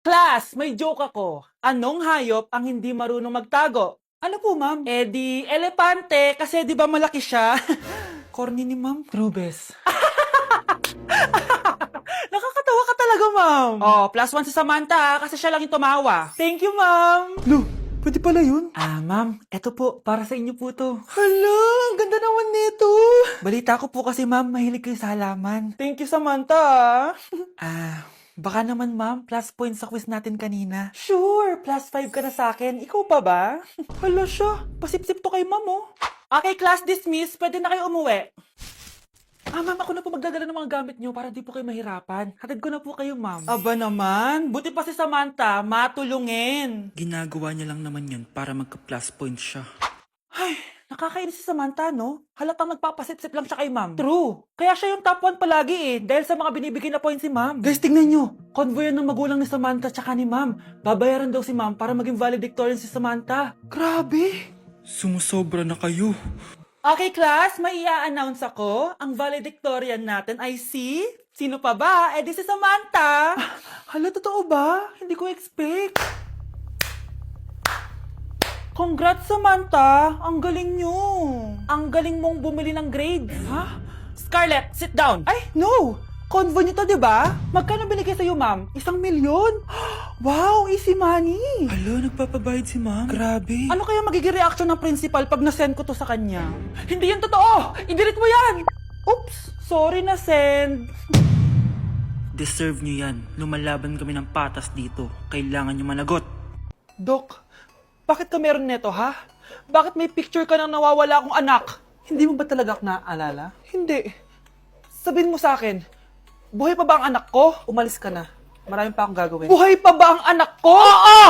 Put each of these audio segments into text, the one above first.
Class, may joke ako. Anong hayop ang hindi marunong magtago? Ano po, ma'am? Eh di, elepante, kasi di ba malaki siya? Corny ni ma'am. Trubes. Nakakatawa ka talaga, ma'am. Oh, +1 si Samantha, kasi siya lang yung tumawa. Thank you, ma'am. Lo, pwede pala yun? Ma'am, eto po, para sa inyo po to. Hala, ang ganda naman nito. Balita ko po kasi, ma'am, mahilig kayo sa halaman. Thank you, Samantha. Baka naman, ma'am, plus points sa quiz natin kanina. Sure, +5 ka na sa akin. Ikaw pa ba? Hala siya, pasip-sip to kay ma'am, oh. Okay, class dismiss. Pwede na kayo umuwi. Ma'am, ako na po magdadala ng mga gamit nyo para di po kayo mahirapan. Hatid ko na po kayo, ma'am. Aba naman, buti pa si Samantha, matulungin. Ginagawa niya lang naman yun para magka-plus points siya. Ay, nakakainis si Samantha, no? Halatang nagpapasip-sip lang siya kay ma'am. True. Kaya siya yung top 1 palagi eh, dahil sa mga binibigay na points si ma'am. Guys, tingnan nyo. Convoy yan ng magulang ni Samantha tsaka ni ma'am. Babayaran daw si ma'am para maging valedictorian si Samantha. Grabe. Sumusobra na kayo. Okay, class, may i-announce ako. Ang valedictorian natin ay si... Sino pa ba? Eh di si Samantha. Hala, totoo ba? Hindi ko expect. Congrats, Samantha! Ang galing nyo! Ang galing mong bumili ng grades. Ha? Scarlett, sit down! Ay, no! Convo nyo to, diba? Magkano binigay sa'yo, ma'am? 1,000,000? Wow, easy money! Hala, nagpapabayad si ma'am. Grabe. Ano kaya magiging reaction ng principal pag nasend ko to sa kanya? Hindi yan totoo! I-delete mo yan! Oops! Sorry na send. Deserve niyo yan. Lumalaban kami ng patas dito. Kailangan niyo managot. Dok, bakit ka meron neto, ha? Bakit may picture ka ng nawawala akong anak? Hindi mo ba talaga ako naaalala? Hindi. Sabihin mo sa akin, buhay pa ba ang anak ko? Umalis ka na. Marami pa akong gagawin. Buhay pa ba ang anak ko? Oo!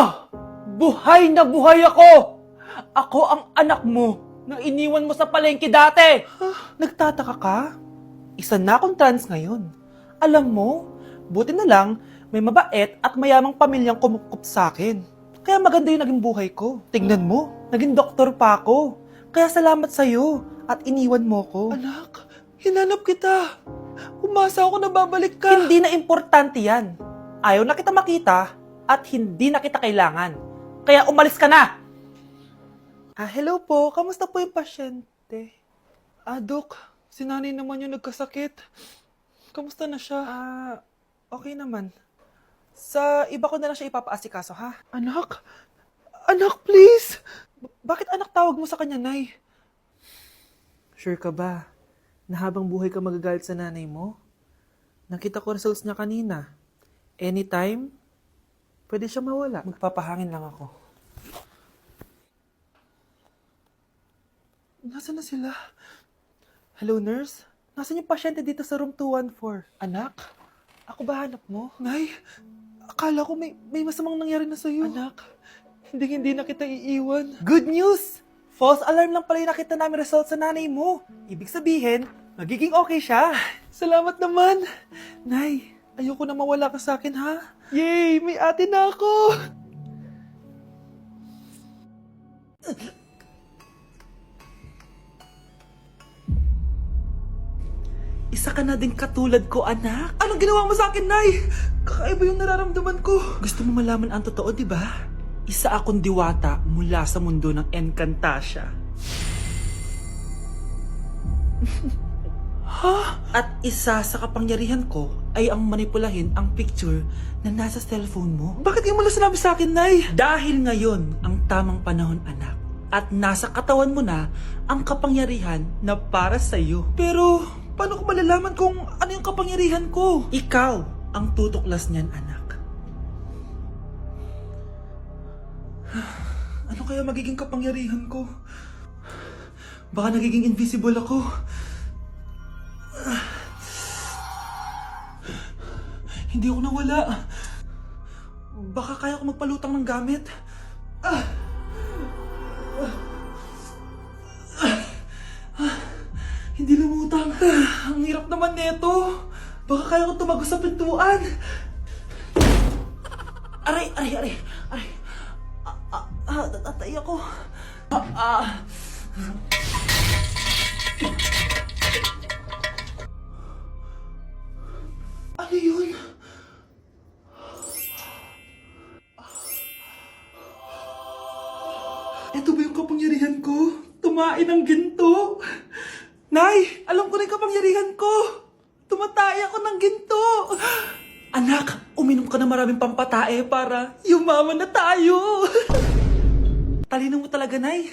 Buhay na buhay ako! Ako ang anak mo na iniwan mo sa palengke dati! Nagtataka ka? Isa na akong trans ngayon. Alam mo, buti na lang may mabait at mayamang pamilyang kumukup sa akin. Kaya maganda yung naging buhay ko. Tingnan mo, naging doktor pa ako. Kaya salamat sa'yo at iniwan mo ko. Anak, hinanap kita. Umasa ako na babalik ka. Hindi na importante yan. Ayaw na kita makita at hindi na kita kailangan. Kaya umalis ka na! Hello po. Kamusta po yung pasyente? Dok, si nanay naman yung nagkasakit. Kamusta na siya? Okay naman. Sa iba ko na lang siya ipapaasikaso, ha? Anak? Anak, please! Bakit anak tawag mo sa kanya, Nay? Sure ka ba na habang buhay ka magagalit sa nanay mo? Nakita ko results niya kanina. Anytime, pwede siya mawala. Magpapahangin lang ako. Nasaan na sila? Hello, nurse? Nasaan yung pasyente dito sa room 214? Anak? Ako ba hanap mo? Nay, akala ko may masamang nangyari na sa'yo. Anak, hindi na kita iiwan. Good news! False alarm lang pala yung nakita namin result sa nanay mo. Ibig sabihin, magiging okay siya. Salamat naman. Nay, ayoko na mawala ka sa akin, ha? Yay! May ate na ako! Isa ka na din katulad ko, anak. Anong ginawa mo sa akin, Nay? Kakaiba yung nararamdaman ko. Gusto mo malaman ang totoo, di ba? Isa akong diwata mula sa mundo ng Encantasia. Ha? At isa sa kapangyarihan ko ay ang manipulahin ang picture na nasa cellphone mo. Bakit yung mo sinabi sa akin, Nay? Dahil ngayon ang tamang panahon, anak. At nasa katawan mo na ang kapangyarihan na para sa'yo. Pero paano ko malalaman kung ano yung kapangyarihan ko? Ikaw ang tutuklas niyan, anak. Ano kaya magiging kapangyarihan ko? Baka nagiging invisible ako. Hindi ako nawala. Baka kaya ko magpalutang ng gamit. Hindi lumutang. Ang hirap naman nito. Baka kaya ko tumagos sa pintuan. Aray. Natatay ako. Ano yun? Ito ba yung kapangyarihan ko? Tumain ng ginto? Nay, alam ko na yung kapangyarihan ko. Tumatay ako ng ginto. Anak, uminom ka na maraming pampatae para yumaman na tayo. Talino mo talaga, Nay.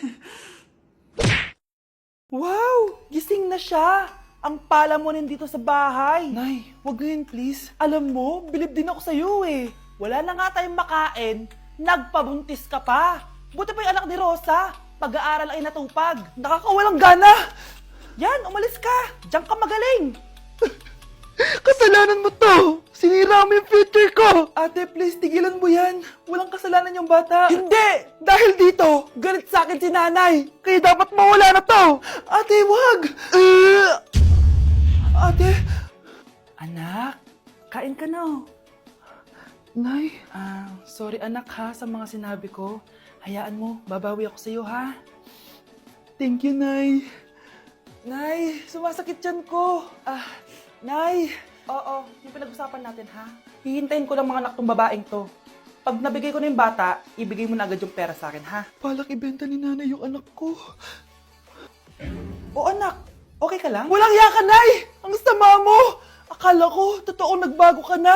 Wow! Gising na siya! Ang pala mo nandito sa bahay. Nay, wag ngayon please. Alam mo, bilib din ako sa'yo eh. Wala na nga tayong makain, nagpabuntis ka pa. Buti pa yung anak ni Rosa, pag-aaral ay natupag. Nakakawalang gana! Yan, umalis ka! Diyan ka magaling! Kasalanan mo to! Sinira mo yung future ko! Ate, please, tigilan mo yan. Walang kasalanan yung bata. Hindi! Dahil dito, galit sa akin si nanay. Kaya dapat mawala na to! Ate, wag! Ate! Anak, kain ka na. Nay? Sorry anak ha sa mga sinabi ko. Hayaan mo, babawi ako sa'yo ha. Thank you, Nay. Nay, sumasakit yan ko. Nay. Oo, yung pinag-usapan natin ha. Hihintayin ko lang mga anak tong babaeng to. Pag nabigay ko na yung bata, ibigay mo na agad yung pera sa akin ha. Palak ibenta ni nanay yung anak ko. O anak, okay ka lang? Walang hiya ka, Nay! Ang sama mo! Akala ko, totoo nagbago ka na.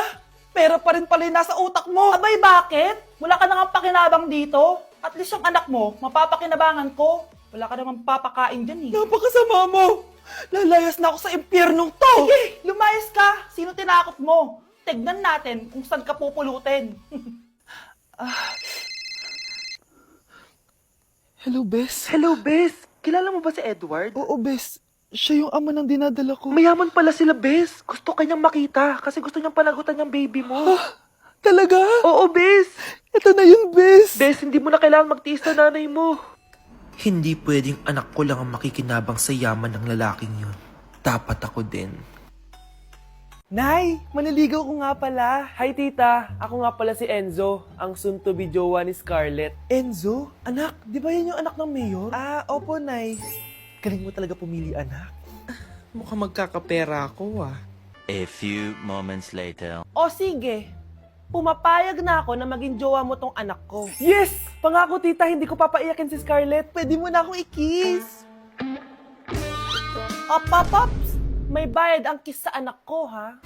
Pera pa rin pala yung nasa utak mo. Abay, bakit? Wala ka nang pakinabang dito. At least yung anak mo, mapapakinabangan ko. Wala ka namang papakain dyan eh. Napakasama mo! Lalayas na ako sa impyernong to! Sige, lumayas ka! Sino tinakot mo? Tignan natin kung saan ka pupulutin. Hello, Bes. Hello, Bes. Kilala mo ba si Edward? Oo, Bes. Siya yung ama ng dinadala ko. Mayaman pala sila, Bes. Gusto kanyang makita kasi gusto niyang panagutan yung baby mo. Talaga? Oo, Bes. Ito na yun, Bes. Bes, hindi mo na kailangan magtiis na nanay mo. Hindi pwedeng anak ko lang ang makikinabang sa yaman ng lalaking yun. Dapat ako din. Nay, maniligaw ko nga pala. Hi tita, ako nga pala si Enzo, ang soon-to-be jowa ni Scarlett. Enzo? Anak, di ba yan yung anak ng mayor? Opo, Nay. Galing mo talaga pumili, anak. Mukhang magkakapera ako ah. A few moments later. O sige, pumapayag na ako na maging jowa mo tong anak ko. Yes! Pangako tita, hindi ko papaiyakin si Scarlett. Pwede mo na akong i-kiss. Paps, may bayad ang kiss sa anak ko, ha?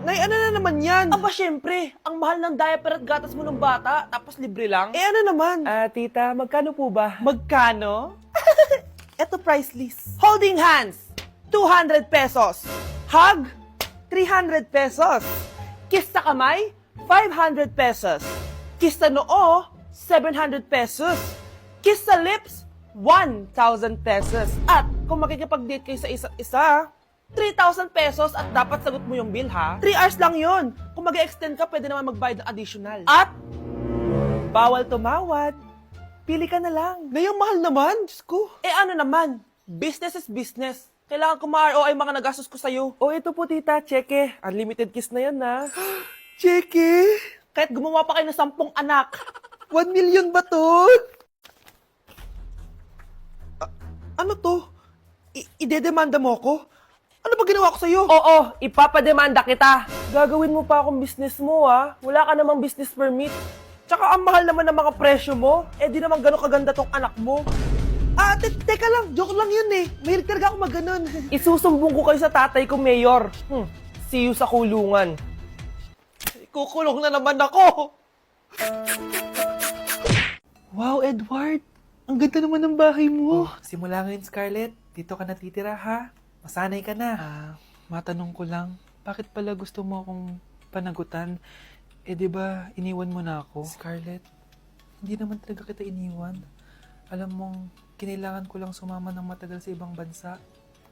Nay, ano na naman yan? Aba, syempre, ang mahal ng diaper at gatas mo ng bata, tapos libre lang. Ano naman? Tita, magkano po ba? Magkano? Eto price list. Holding hands, 200 pesos. Hug, 300 pesos. Kiss sa kamay, 500 pesos. Kiss sa noo, 700 pesos. Kiss sa lips, 1,000 pesos. At kung makikipag-date kayo sa isa't isa, 3,000 pesos at dapat sagot mo yung bill ha. 3 hours lang yun. Kung mag-extend ka, pwede naman magbayad ng additional. At bawal tumawad. Pili ka na lang. Nay, ang mahal naman. Diyos ko. Ano naman, business is business. Kailangan ko ma-ROI mga nagastos ko sa'yo. O ito po tita, cheque. Unlimited kiss na yan na. Cheke. Kahit gumawa pa kayo ng 10 anak. 1 million ba to? Ano to? Idedemanda mo ako? Ano ba ginawa ko sa'yo? Oo, ipapademanda kita. Gagawin mo pa akong business mo ah. Wala ka namang business permit. Tsaka ang mahal naman ng mga presyo mo. Di naman gano'ng kaganda tong anak mo. Teka lang. Joke lang yun eh. Mahilig talaga ako maganon. Isusumbong ko kayo sa tatay ko, Mayor. See you sa kulungan. Kukulong na naman ako. Wow, Edward. Ang ganda naman ng bahay mo. Simula ngayon, Scarlett. Dito ka natitira, ha? Masanay ka na. Matanong ko lang, bakit pala gusto mo akong panagutan? Di ba, iniwan mo na ako? Scarlett, hindi naman talaga kita iniwan. Alam mong, kinailangan ko lang sumama ng matagal sa ibang bansa.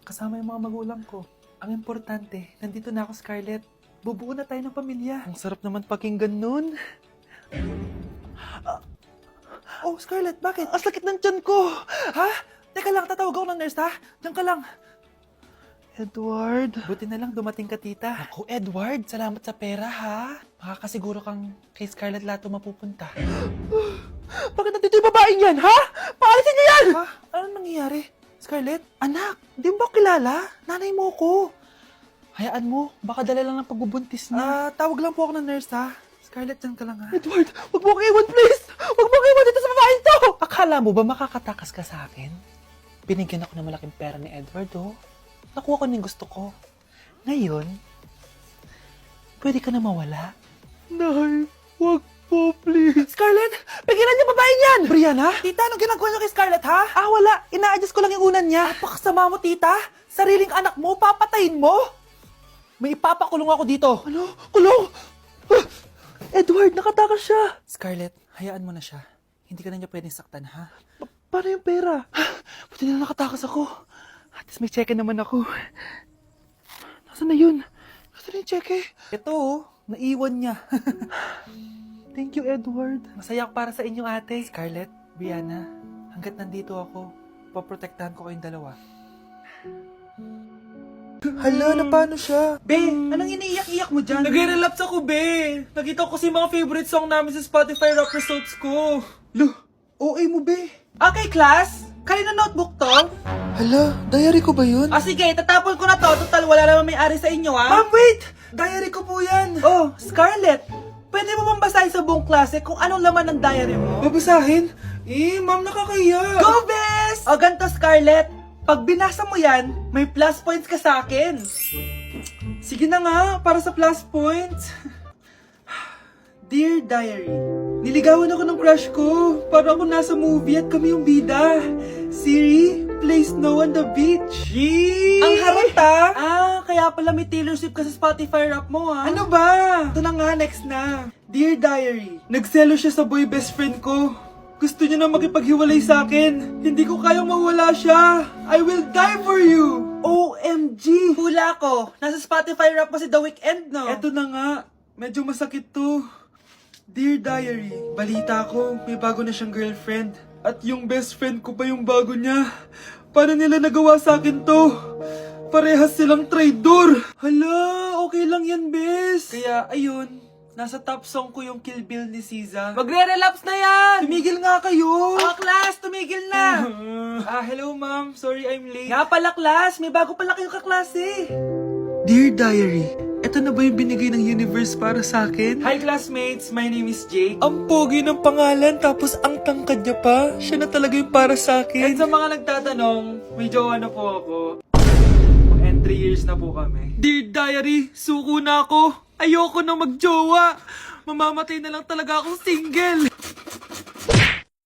Kasama yung mga magulang ko. Ang importante, nandito na ako, Scarlett. Bubuo na tayo ng pamilya. Ang sarap naman pakinggan nun. Oh, Scarlett, bakit? Ang sakit ng tiyan ko. Ha? Teka lang, tatawag ako ng nurse, ha? Diyan ka lang. Edward. Buti na lang dumating ka, tita. Ako, Edward, salamat sa pera, ha? Makakasiguro kang kay Scarlett Lato mapupunta. Bakit nandito yung babaeng yan, ha? Paalisin niyo yan! Ha? Ano nangyayari? Scarlett? Anak, di mo ba kilala? Nanay mo ko. Hayaan mo, baka dala lang ng pagbubuntis niya. Tawag lang po ako ng nurse, ha? Scarlett, dyan ka lang, ha? Edward, wag mo akong iwan, please! Huwag mo kayo dito sa babaeng to! Akala mo ba makakatakas ka sa akin? Binigyan ako ng malaking pera ni Edward, oh. Nakuha ko ng gusto ko. Ngayon, pwede ka na mawala. Nay, wag po, please. Scarlett, pigilan niyo babae niyan! Brianna? Tita, anong ginagawa niyo kay Scarlett, ha? Wala. Ina-adjust ko lang yung unan niya. Napakasama mo, tita. Sariling anak mo, papatayin mo. May ipapakulong ako dito. Ano? Kulong? Edward, nakatakas siya. Scarlett, hayaan mo na siya. Hindi ka na niya pwedeng saktan, ha? Paano yung pera? Buti na nakatakas ako. At least may cheque naman ako. Nasaan na yun? Nasaan na yung cheque? Ito, oh. Naiwan niya. Thank you, Edward. Masaya ako para sa inyo, ate. Scarlett, Brianna, hanggat nandito ako, poprotektahan ko kayong dalawa. Hala, na paano siya? Be, anong iniiyak-iyak mo dyan? Nagre-relapse ako, be. Nakita ko kasi mga favorite song namin sa Spotify rap results ko. Lo, OA mo, be. Okay, class. Kanina notebook to? Hala, diary ko ba yun? Sige, tatapon ko na to. Total, wala naman may-ari sa inyo, ha? Ma'am, wait! Diary ko po yan. Oh, Scarlett. Pwede mo bang basahin sa buong klase kung anong laman ng diary mo? Babasahin? Ma'am, nakakahiya. Go, bes! O, ganito, Scarlett. Pag binasa mo yan, may plus points ka sa akin. Sige na nga, para sa plus points. Dear Diary, niligawan ako ng crush ko. Para ako nasa movie at kami yung bida. Siri, play Snow on the Beach. Yee! Ang harot kaya pala may Taylor Swift ka sa Spotify rap mo, ha? Ano ba? Ito na nga, next na. Dear Diary, nagselo siya sa boy best friend ko. Gusto niya na makipaghiwalay sa akin. Hindi ko kayang mawala siya. I will die for you. OMG! Hula ko. Nasa Spotify rap mo si The Weeknd, no? Eto na nga. Medyo masakit to. Dear Diary, balita ko, may bago na siyang girlfriend. At yung best friend ko pa yung bago niya. Paano nila nagawa sa akin to? Parehas silang traidor. Hala, okay lang yan, bes. Kaya, ayun. Nasa top song ko yung Kill Bill ni SZA. Magre-relapse na yan! Tumigil nga kayo! Class, tumigil na! Hello ma'am. Sorry I'm late. Nga pala, class. May bago pala kayong kaklase. Dear Diary, eto na ba yung binigay ng universe para sa akin? Hi classmates, my name is Jake. Ang pogi ng pangalan, tapos ang tangkad niya pa. Siya na talaga yung para sa akin. At sa mga nagtatanong, may jowa na po ako. And 3 years na po kami. Dear Diary, suko na ako. Ayoko na magjowa. Mamamatay na lang talaga akong single.